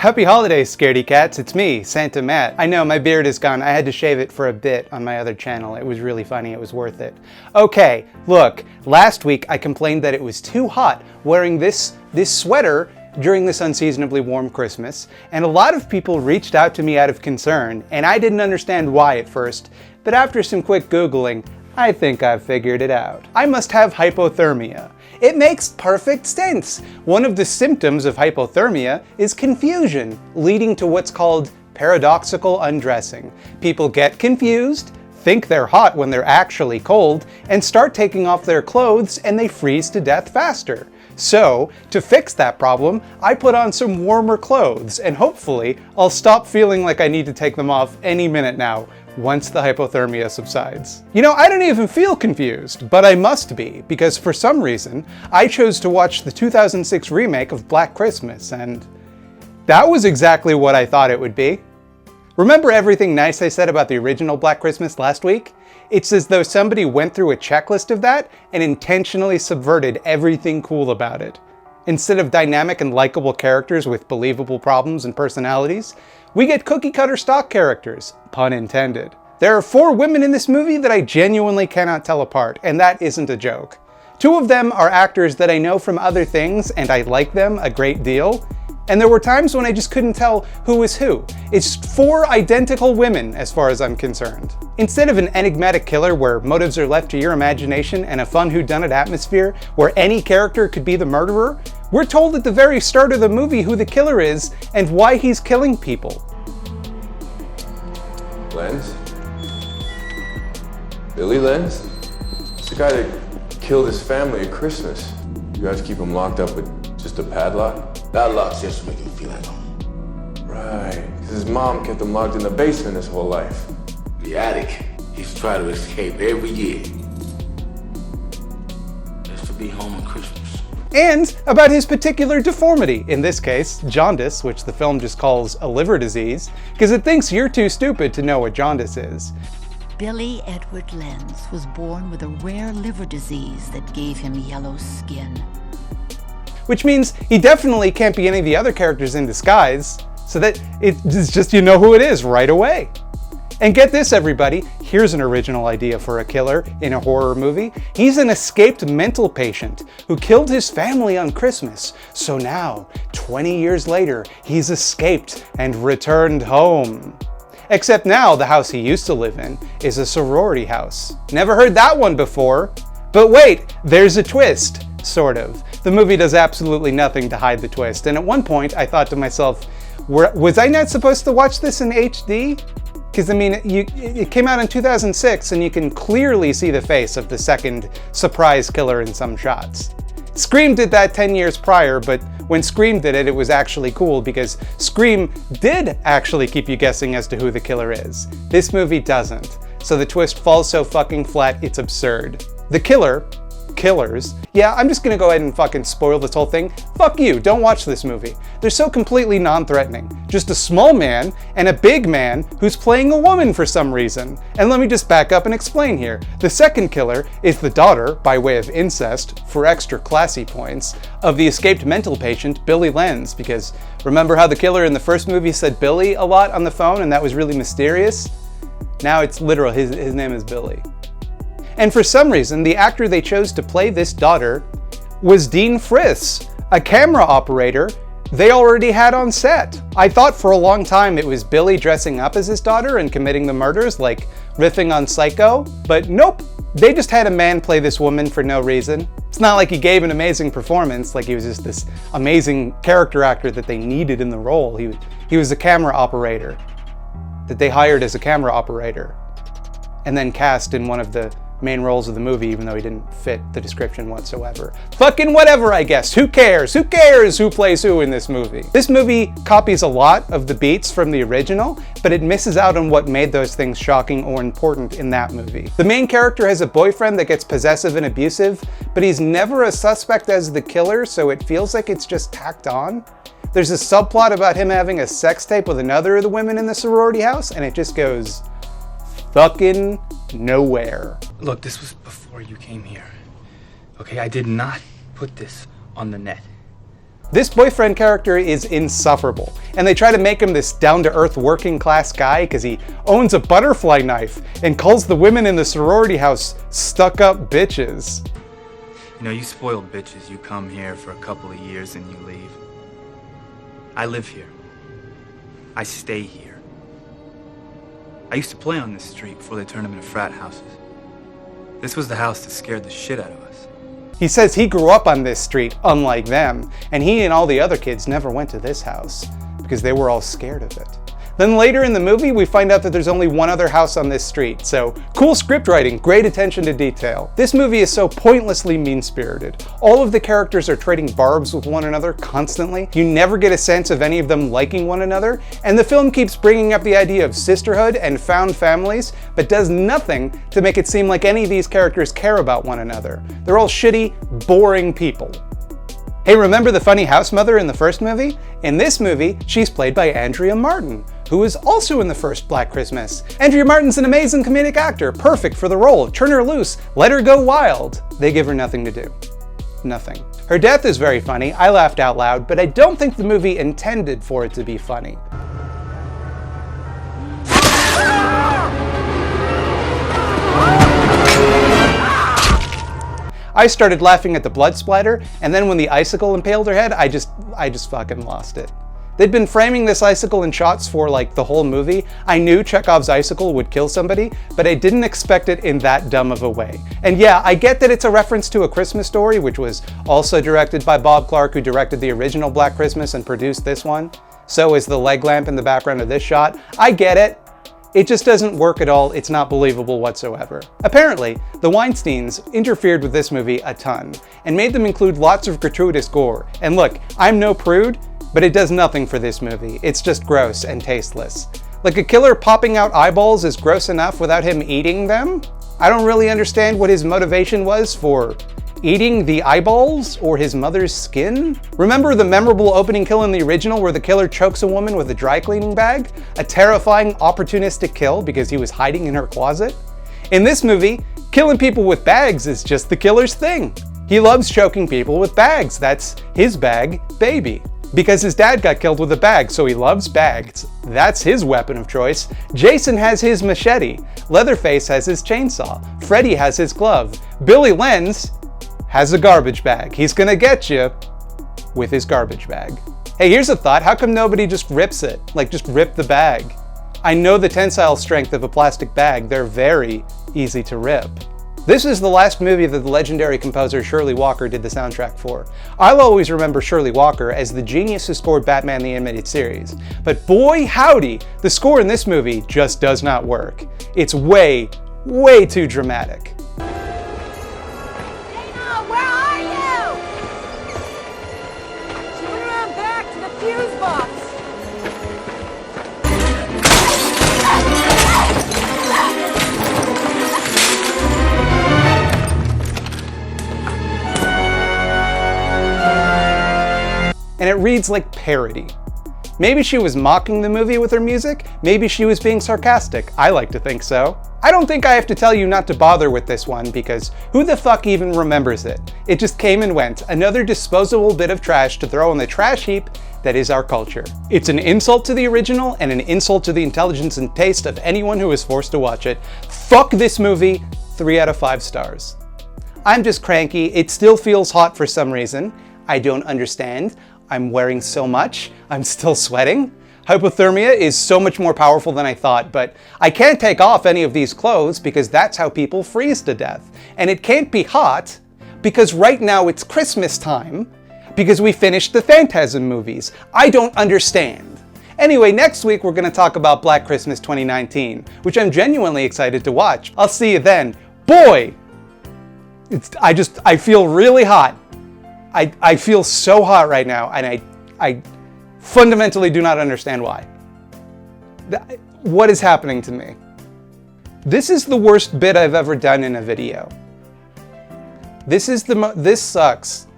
Happy holidays, scaredy cats. It's me, Santa Matt. I know, my beard is gone. I had to shave it for a bit on my other channel. It was really funny. It was worth it. Okay, look, last week I complained that it was too hot wearing this sweater during this unseasonably warm Christmas, and a lot of people reached out to me out of concern, and I didn't understand why at first, but after some quick Googling, I think I've figured it out. I must have hypothermia. It makes perfect sense. One of the symptoms of hypothermia is confusion, leading to what's called paradoxical undressing. People get confused, think they're hot when they're actually cold, and start taking off their clothes and they freeze to death faster. So, to fix that problem, I put on some warmer clothes, and hopefully I'll stop feeling like I need to take them off any minute now, once the hypothermia subsides. You know, I don't even feel confused, but I must be, because for some reason, I chose to watch the 2006 remake of Black Christmas, and that was exactly what I thought it would be. Remember everything nice I said about the original Black Christmas last week? It's as though somebody went through a checklist of that and intentionally subverted everything cool about it. Instead of dynamic and likable characters with believable problems and personalities, we get cookie-cutter stock characters, pun intended. There are 4 women in this movie that I genuinely cannot tell apart, and that isn't a joke. 2 of them are actors that I know from other things, and I like them a great deal. And there were times when I just couldn't tell who was who. It's 4 identical women as far as I'm concerned. Instead of an enigmatic killer where motives are left to your imagination and a fun whodunit atmosphere where any character could be the murderer, we're told at the very start of the movie who the killer is and why he's killing people. Lenz? Billy Lenz? It's the guy that killed his family at Christmas. You guys keep him locked up with just a padlock? Padlock's just to make him feel at home. Right, because his mom kept him locked in the basement his whole life. The attic. He's tried to escape every year. Just to be home on Christmas. And about his particular deformity, in this case, jaundice, which the film just calls a liver disease, because it thinks you're too stupid to know what jaundice is. Billy Edward Lenz was born with a rare liver disease that gave him yellow skin. Which means he definitely can't be any of the other characters in disguise, so that it's just you know who it is right away. And get this, everybody, here's an original idea for a killer in a horror movie. He's an escaped mental patient who killed his family on Christmas. So now, 20 years later, he's escaped and returned home. Except now, the house he used to live in is a sorority house. Never heard that one before. But wait, there's a twist, sort of. The movie does absolutely nothing to hide the twist, and at one point I thought to myself, was I not supposed to watch this in HD? Because I mean, it came out in 2006 and you can clearly see the face of the second surprise killer in some shots. Scream did that 10 years prior, but when Scream did it, it was actually cool because Scream did actually keep you guessing as to who the killer is. This movie doesn't, so the twist falls so fucking flat, it's absurd. The killers, yeah, I'm just gonna go ahead and fucking spoil this whole thing. Fuck you, don't watch this movie. They're so completely non-threatening. Just a small man and a big man who's playing a woman for some reason. And let me just back up and explain here. The second killer is the daughter, by way of incest, for extra classy points, of the escaped mental patient, Billy Lenz, because remember how the killer in the first movie said Billy a lot on the phone and that was really mysterious? Now it's literal, his name is Billy. And for some reason, the actor they chose to play this daughter was Dean Friss, a camera operator they already had on set. I thought for a long time it was Billy dressing up as his daughter and committing the murders, like riffing on Psycho, but nope. They just had a man play this woman for no reason. It's not like he gave an amazing performance, like he was just this amazing character actor that they needed in the role. He was a camera operator that they hired as a camera operator and then cast in one of the main roles of the movie, even though he didn't fit the description whatsoever. Fucking whatever, I guess. Who cares? Who cares who plays who in this movie? This movie copies a lot of the beats from the original, but it misses out on what made those things shocking or important in that movie. The main character has a boyfriend that gets possessive and abusive, but he's never a suspect as the killer, so it feels like it's just tacked on. There's a subplot about him having a sex tape with another of the women in the sorority house, and it just goes fucking nowhere. Look, this was before you came here. Okay, I did not put this on the net. This boyfriend character is insufferable, and they try to make him this down-to-earth working class guy because he owns a butterfly knife and calls the women in the sorority house stuck-up bitches. You know, you spoiled bitches, you come here for a couple of years and you leave. I live here. I stay here. I used to play on this street before they turned them into frat houses. This was the house that scared the shit out of us. He says he grew up on this street, unlike them, and he and all the other kids never went to this house because they were all scared of it. Then later in the movie, we find out that there's only one other house on this street, so cool script writing, great attention to detail. This movie is so pointlessly mean-spirited. All of the characters are trading barbs with one another constantly. You never get a sense of any of them liking one another, and the film keeps bringing up the idea of sisterhood and found families, but does nothing to make it seem like any of these characters care about one another. They're all shitty, boring people. Hey, remember the funny house mother in the first movie? In this movie, she's played by Andrea Martin, who was also in the first Black Christmas. Andrea Martin's an amazing comedic actor, perfect for the role. Turn her loose, let her go wild. They give her nothing to do. Nothing. Her death is very funny, I laughed out loud, but I don't think the movie intended for it to be funny. I started laughing at the blood splatter, and then when the icicle impaled her head, I just fucking lost it. They'd been framing this icicle in shots for like the whole movie. I knew Chekhov's icicle would kill somebody, but I didn't expect it in that dumb of a way. And yeah, I get that it's a reference to A Christmas Story, which was also directed by Bob Clark, who directed the original Black Christmas and produced this one. So is the leg lamp in the background of this shot. I get it. It just doesn't work at all, it's not believable whatsoever. Apparently, the Weinsteins interfered with this movie a ton, and made them include lots of gratuitous gore. And look, I'm no prude, but it does nothing for this movie. It's just gross and tasteless. Like a killer popping out eyeballs is gross enough without him eating them? I don't really understand what his motivation was for eating the eyeballs or his mother's skin? Remember the memorable opening kill in the original where the killer chokes a woman with a dry cleaning bag? A terrifying, opportunistic kill because he was hiding in her closet? In this movie, killing people with bags is just the killer's thing. He loves choking people with bags. That's his bag, baby. Because his dad got killed with a bag, so he loves bags. That's his weapon of choice. Jason has his machete. Leatherface has his chainsaw. Freddy has his glove. Billy Lenz has a garbage bag. He's gonna get you with his garbage bag. Hey, here's a thought. How come nobody just rips it? Like, just rip the bag. I know the tensile strength of a plastic bag. They're very easy to rip. This is the last movie that the legendary composer Shirley Walker did the soundtrack for. I'll always remember Shirley Walker as the genius who scored Batman the Animated Series. But boy howdy, the score in this movie just does not work. It's way, way too dramatic. Fuse box! And it reads like parody. Maybe she was mocking the movie with her music, maybe she was being sarcastic. I like to think so. I don't think I have to tell you not to bother with this one because who the fuck even remembers it? It just came and went, another disposable bit of trash to throw in the trash heap that is our culture. It's an insult to the original and an insult to the intelligence and taste of anyone who is forced to watch it. Fuck this movie, 3 out of 5 stars. I'm just cranky, it still feels hot for some reason. I don't understand. I'm wearing so much, I'm still sweating. Hypothermia is so much more powerful than I thought, but I can't take off any of these clothes because that's how people freeze to death. And it can't be hot because right now it's Christmas time because we finished the Phantasm movies. I don't understand. Anyway, next week we're going to talk about Black Christmas 2019, which I'm genuinely excited to watch. I'll see you then. Boy! I feel really hot. I feel so hot right now, and I fundamentally do not understand why. What is happening to me? This is the worst bit I've ever done in a video. This sucks.